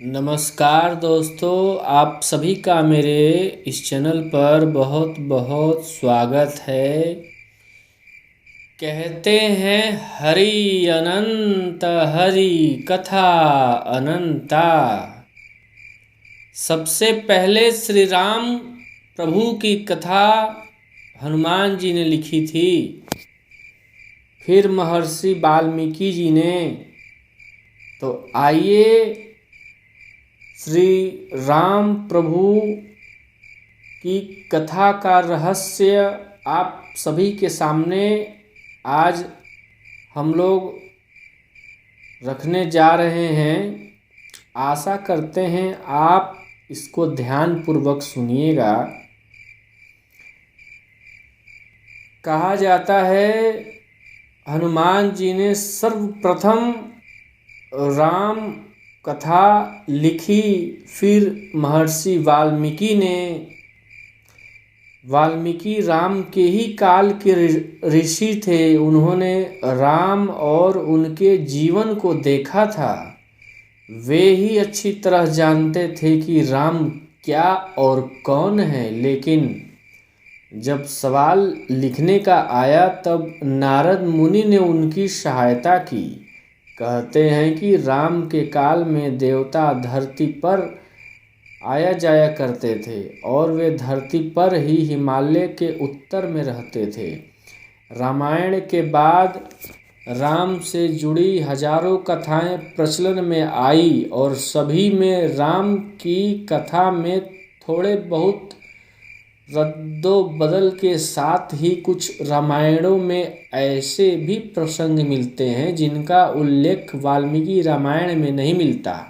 नमस्कार दोस्तों, आप सभी का मेरे इस चैनल पर बहुत बहुत स्वागत है। कहते हैं हरि अनंत हरि कथा अनंता। सबसे पहले श्री राम प्रभु की कथा हनुमान जी ने लिखी थी, फिर महर्षि वाल्मीकि जी ने। तो आइए श्री राम प्रभु की कथा का रहस्य आप सभी के सामने आज हम लोग रखने जा रहे हैं। आशा करते हैं आप इसको ध्यानपूर्वक सुनिएगा। कहा जाता है हनुमान जी ने सर्वप्रथम राम कथा लिखी, फिर महर्षि वाल्मीकि ने। वाल्मीकि राम के ही काल के ऋषि थे। उन्होंने राम और उनके जीवन को देखा था। वे ही अच्छी तरह जानते थे कि राम क्या और कौन है। लेकिन जब सवाल लिखने का आया तब नारद मुनि ने उनकी सहायता की। कहते हैं कि राम के काल में देवता धरती पर आया जाया करते थे और वे धरती पर ही हिमालय के उत्तर में रहते थे। रामायण के बाद राम से जुड़ी हजारों कथाएं प्रचलन में आई और सभी में राम की कथा में थोड़े बहुत रद्दो-बदल के साथ ही कुछ रामायणों में ऐसे भी प्रसंग मिलते हैं जिनका उल्लेख वाल्मीकि रामायण में नहीं मिलता।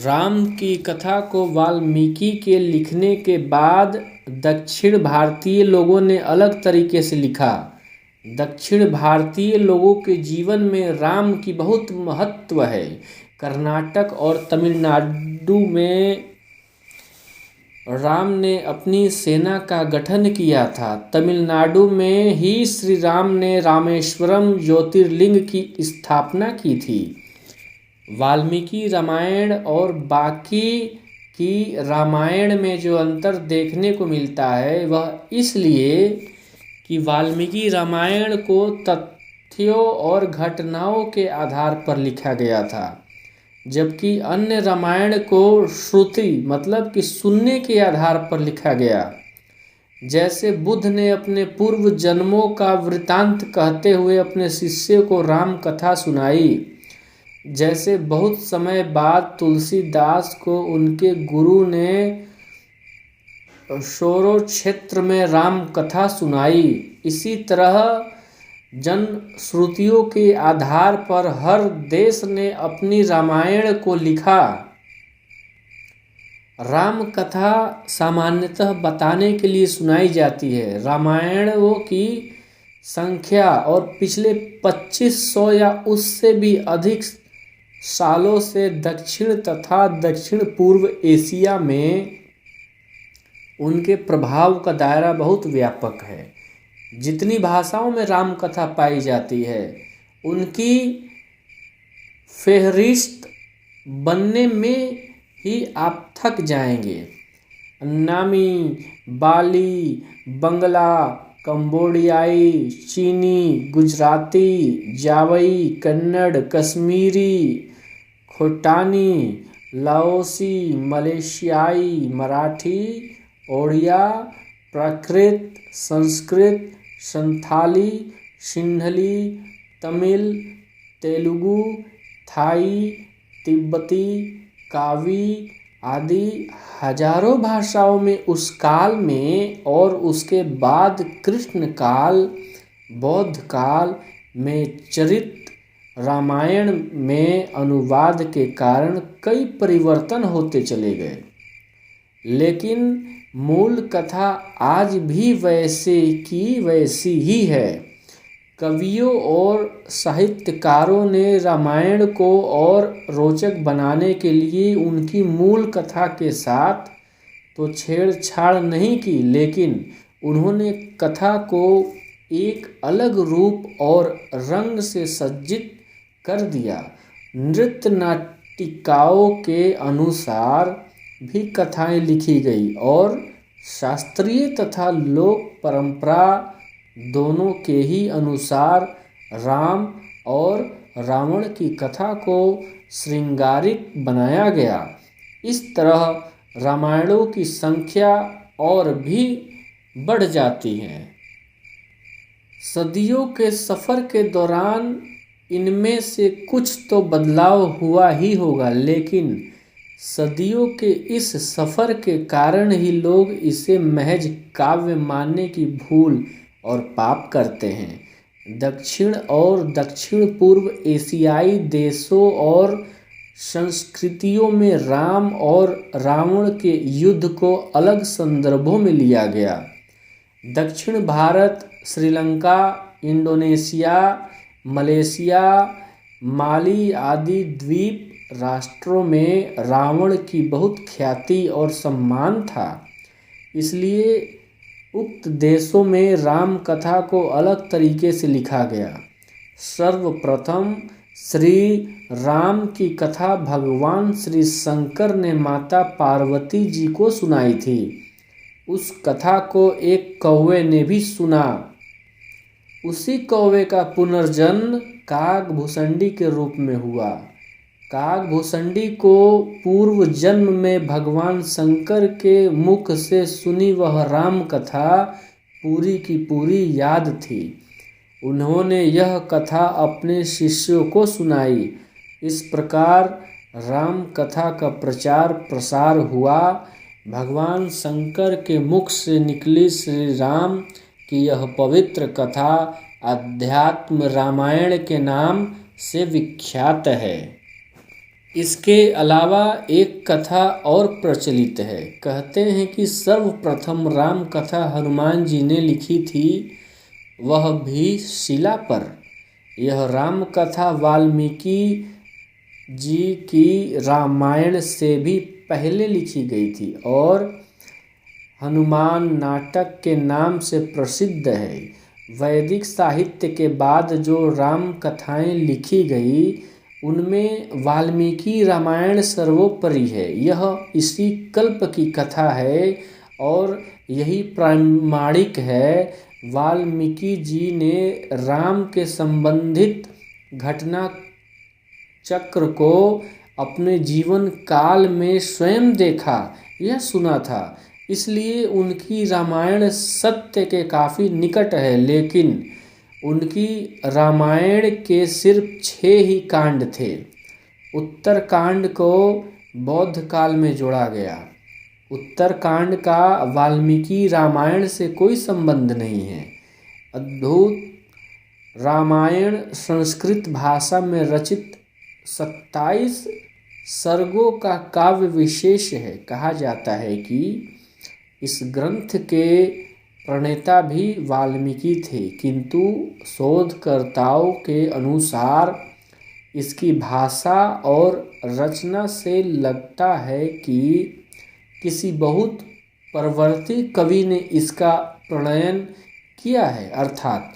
राम की कथा को वाल्मीकि के लिखने के बाद दक्षिण भारतीय लोगों ने अलग तरीके से लिखा। दक्षिण भारतीय लोगों के जीवन में राम की बहुत महत्व है। कर्नाटक और तमिलनाडु में राम ने अपनी सेना का गठन किया था। तमिलनाडु में ही श्री राम ने रामेश्वरम ज्योतिर्लिंग की स्थापना की थी। वाल्मीकि रामायण और बाकी की रामायण में जो अंतर देखने को मिलता है वह इसलिए कि वाल्मीकि रामायण को तथ्यों और घटनाओं के आधार पर लिखा गया था, जबकि अन्य रामायण को श्रुति मतलब कि सुनने के आधार पर लिखा गया। जैसे बुद्ध ने अपने पूर्व जन्मों का वृतांत कहते हुए अपने शिष्य को राम कथा सुनाई, जैसे बहुत समय बाद तुलसीदास को उनके गुरु ने शोरो क्षेत्र में राम कथा सुनाई, इसी तरह जन श्रुतियों के आधार पर हर देश ने अपनी रामायण को लिखा। राम कथा सामान्यतः बताने के लिए सुनाई जाती है। रामायणों की संख्या और पिछले 2500 या उससे भी अधिक सालों से दक्षिण तथा दक्षिण पूर्व एशिया में उनके प्रभाव का दायरा बहुत व्यापक है। जितनी भाषाओं में राम कथा पाई जाती है उनकी फेहरिस्त बनने में ही आप थक जाएंगे। अन्नामी, बाली, बंगला, कंबोडियाई, चीनी, गुजराती, जावई, कन्नड़, कश्मीरी, खोटानी, लाओसी, मलेशियाई, मराठी, ओड़िया, प्राकृत, संस्कृत, संथाली, सिंहली, तमिल, तेलुगु, थाई, तिब्बती, कावी आदि हजारों भाषाओं में उस काल में और उसके बाद कृष्ण काल, बौद्ध काल में चरित रामायण में अनुवाद के कारण कई परिवर्तन होते चले गए। लेकिन मूल कथा आज भी वैसे की वैसी ही है। कवियों और साहित्यकारों ने रामायण को और रोचक बनाने के लिए उनकी मूल कथा के साथ तो छेड़छाड़ नहीं की, लेकिन उन्होंने कथा को एक अलग रूप और रंग से सज्जित कर दिया। नृत्य टीकाओं के अनुसार भी कथाएं लिखी गई और शास्त्रीय तथा लोक परंपरा दोनों के ही अनुसार राम और रावण की कथा को श्रृंगारिक बनाया गया। इस तरह रामायणों की संख्या और भी बढ़ जाती है। सदियों के सफ़र के दौरान इनमें से कुछ तो बदलाव हुआ ही होगा, लेकिन सदियों के इस सफ़र के कारण ही लोग इसे महज काव्य मानने की भूल और पाप करते हैं। दक्षिण और दक्षिण पूर्व एशियाई देशों और संस्कृतियों में राम और रावण के युद्ध को अलग संदर्भों में लिया गया। दक्षिण भारत, श्रीलंका, इंडोनेशिया, मलेशिया, माली आदि द्वीप राष्ट्रों में रावण की बहुत ख्याति और सम्मान था। इसलिए उक्त देशों में राम कथा को अलग तरीके से लिखा गया। सर्वप्रथम श्री राम की कथा भगवान श्री शंकर ने माता पार्वती जी को सुनाई थी। उस कथा को एक कौवे ने भी सुना। उसी कौवे का पुनर्जन्म कागभूषणी के रूप में हुआ। कागभूषणी को पूर्व जन्म में भगवान शंकर के मुख से सुनी वह राम कथा पूरी की पूरी याद थी। उन्होंने यह कथा अपने शिष्यों को सुनाई। इस प्रकार राम कथा का प्रचार प्रसार हुआ। भगवान शंकर के मुख से निकली श्री राम की यह पवित्र कथा अध्यात्म रामायण के नाम से विख्यात है। इसके अलावा एक कथा और प्रचलित है। कहते हैं कि सर्वप्रथम राम कथा हनुमान जी ने लिखी थी, वह भी शिला पर। यह राम कथा वाल्मीकि जी की रामायण से भी पहले लिखी गई थी और हनुमान नाटक के नाम से प्रसिद्ध है। वैदिक साहित्य के बाद जो राम कथाएं लिखी गई उनमें वाल्मीकि रामायण सर्वोपरि है। यह इसी कल्प की कथा है और यही प्रामाणिक है। वाल्मीकि जी ने राम के संबंधित घटना चक्र को अपने जीवन काल में स्वयं देखा, यह सुना था। इसलिए उनकी रामायण सत्य के काफ़ी निकट है। लेकिन उनकी रामायण के सिर्फ 6 ही कांड थे। उत्तर कांड को बौद्ध काल में जोड़ा गया। उत्तर कांड का वाल्मीकि रामायण से कोई संबंध नहीं है। अद्भुत रामायण संस्कृत भाषा में रचित 27 सर्गों का काव्य विशेष है। कहा जाता है कि इस ग्रंथ के प्रणेता भी वाल्मीकि थे, किंतु शोधकर्ताओं के अनुसार इसकी भाषा और रचना से लगता है कि किसी बहुत परवर्ती कवि ने इसका प्रणयन किया है, अर्थात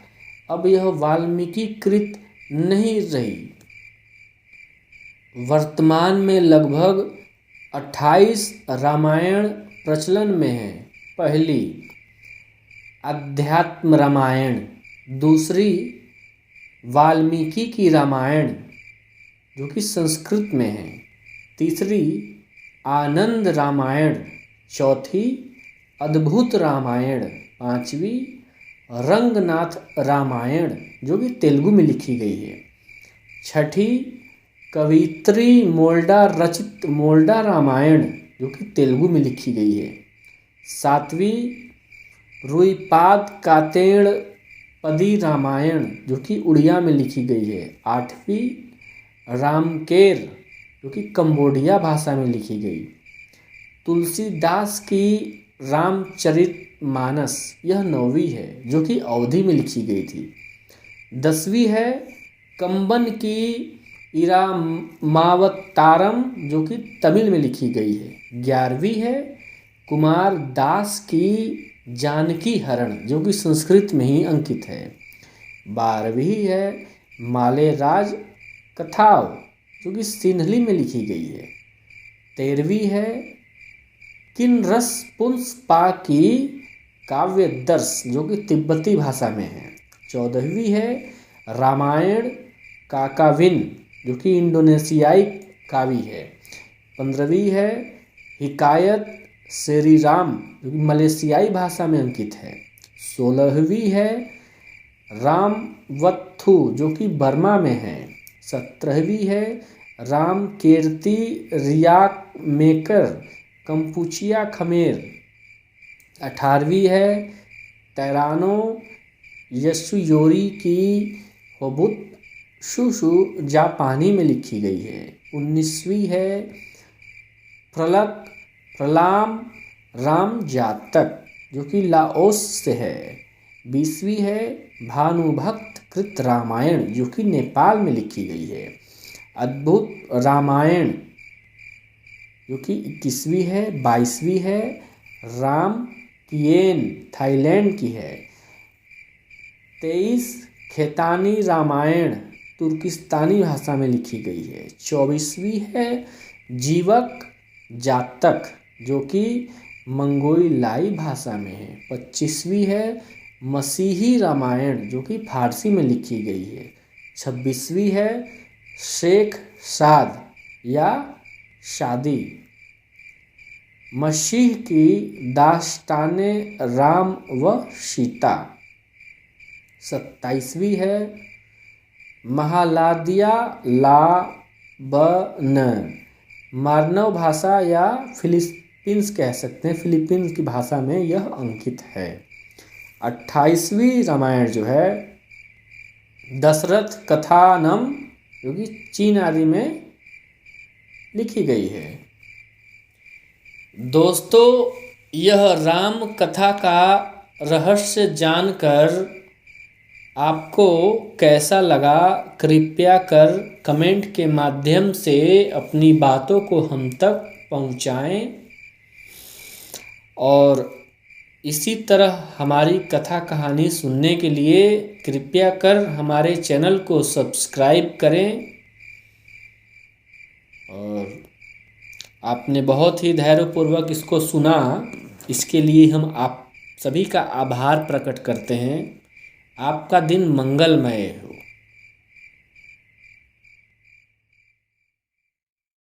अब यह वाल्मीकि कृत नहीं रही। वर्तमान में लगभग 28 रामायण प्रचलन में है। पहली अध्यात्म रामायण, दूसरी वाल्मीकि की रामायण जो कि संस्कृत में है, तीसरी आनंद रामायण, चौथी अद्भुत रामायण, पांचवी रंगनाथ रामायण जो कि तेलुगु में लिखी गई है, छठी कवित्री मोल्डा रचित मोल्डा रामायण जो कि तेलुगु में लिखी गई है, सातवीं रुइपाद कातेड़ पदी रामायण जो कि उड़िया में लिखी गई है, आठवीं रामकेर जो कि कंबोडिया भाषा में लिखी गई, तुलसीदास की रामचरितमानस यह 9वीं है जो कि अवधी में लिखी गई थी, 10वीं है कंबन की इरामावतारम जो कि तमिल में लिखी गई है, 11वीं है कुमार दास की जानकी हरण जो कि संस्कृत में ही अंकित है, 12वीं है मालेराज कथाव जो कि सिन्हली में लिखी गई है। 13वीं है किन रस पुंस पा की काव्य दर्श, जो कि तिब्बती भाषा में है। 14वीं है रामायण काकाविन, जो कि इंडोनेशियाई काव्य है। 15वीं है हिकायत श्री राम, जो कि मलेशियाई भाषा में अंकित है। 16वीं है रामवत्थु, जो कि बर्मा में है। 17वीं है राम कीर्ति रियाक मेकर, कंपुचिया खमेर। 18वीं है तैरानो यशुयोरी की होबुत शुशु, जापानी में लिखी गई है। 19वीं है प्रलाम राम जातक, जो कि लाओस से है। 20वीं है भानुभक्त कृत रामायण, जो कि नेपाल में लिखी गई है। अद्भुत रामायण, जो कि 21वीं है। 22वीं है राम किएन, थाईलैंड की है। 23 खेतानी रामायण, तुर्किस्तानी भाषा में लिखी गई है। 24वीं है जीवक जातक, जो कि मंगोलाई भाषा में है। 25वीं है मसीही रामायण, जो कि फारसी में लिखी गई है। 26वीं है शेख साद या शादी, मसीह की दास्ताने राम व सीता। 27वीं है महालादिया लाबन, मार्नव भाषा या फिलीपींस कह सकते हैं, फिलीपींस की भाषा में यह अंकित है। 28वीं रामायण जो है दशरथ कथानम, जो कि चीन आदि में लिखी गई है। दोस्तों, यह राम कथा का रहस्य जानकर आपको कैसा लगा, कृपया कर कमेंट के माध्यम से अपनी बातों को हम तक पहुंचाएं और इसी तरह हमारी कथा कहानी सुनने के लिए कृपया कर हमारे चैनल को सब्सक्राइब करें। और आपने बहुत ही धैर्यपूर्वक इसको सुना, इसके लिए हम आप सभी का आभार प्रकट करते हैं। आपका दिन मंगलमय हो।